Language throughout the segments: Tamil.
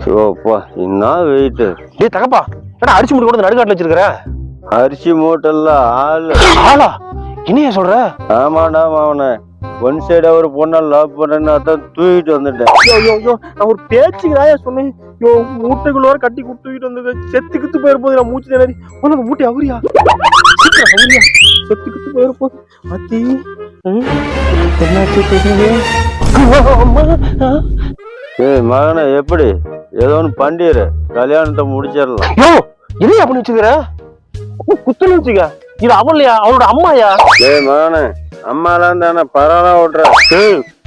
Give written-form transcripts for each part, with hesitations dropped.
சோப்பா என்ன வெயிட்டு. டேய் தகப்பா, ஏடா அரிசி மூட்டை கூட நடுக்காட்டுல வச்சிருக்கிற? அரிசி மூட்டெல்லாம் ஆளா? என்னையா சொல்ற? ஆமாடா மாவனே, ஒன் சைடா ஒரு பொண்ணை லவ் பண்ணேன்னு அதான் தூக்கிட்டு வந்துட்டேன். நான் ஒரு பேச்சுக்குதாயா சொன்னேன். மூட்டைக்குள்ள வர கட்டி தூக்கிட்டு வந்து செத்து கித்து போயிருப்போது. நான் மூச்சு திணறி உனக்கு மூட்டை அவரியா செத்து கித்து போயிருப்போது. அத்தி மகனை எப்படி ஏதோ ஒன்று பண்ணிடு, கல்யாணத்தை முடிச்சிடலாம். என்ன பண்ணி வச்சுக்கிற? குத்துன்னு வச்சுக்க. இது அவளையா? அவளோட அம்மாயா? மகனே, அம்மாலாம் தானே பரவாயில்ல ஓட்டுற.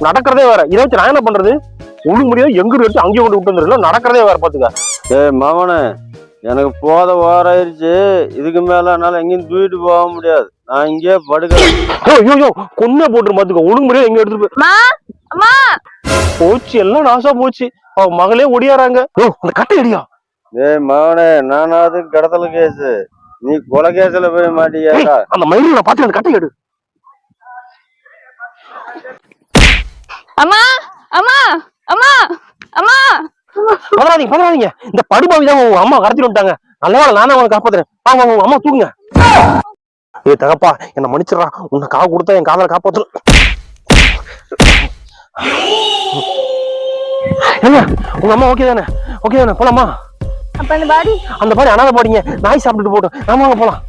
நடக்கிறதே வேற. இதை வச்சு நான் என்ன பண்றது? ஒண்ணு முடியாது, எங்க வச்சு அங்கேயே கொண்டு விட்டு வந்துருக்கல. நடக்கிறதே வேற பாத்துக்க. மகனே, எனக்கு போத ஓராயிருச்சு. இதுக்கு மேல என்னால எங்கேயும் தூக்கிட்டு போக முடியாது. நான் இங்கே படுக்க கொன்ன போட்டு பாத்துக்க. ஒழுங்கு முடியாது எங்க எடுத்துட்டு போச்சு. எல்லாம் நாசா போச்சு. அவ மகளே ஒடியாராங்க. அந்த கட்டை அடியா? மகனே, நானாவது கடத்தல கேசு, நீ கொலை கேஸ்ல போய் மாட்டியா? அந்த மயில நான் பாத்து அந்த கட்டை எடு. அம்மா அம்மா அம்மா அம்மா பதறாதீங்க. இந்த படுபாவிதான் உங்க அம்மா கடத்திட்டு வந்துட்டாங்க. நல்லவேளை நானே அவனை காப்பாத்துறேன். வாங்க உங்க அம்மா தூக்குங்க. தகப்பா, என்ன மன்னிச்சிடறா. உன்னை காவு கொடுத்தா என் காதலை காப்பாத்து. உங்க அம்மா ஓகே தானே? போலாமா? அப்ப அந்த பாடி அனாதை பாடிங்க. நாய் சாப்பிட்டுட்டு போட்டோம். நாம வாங்க போலாம்.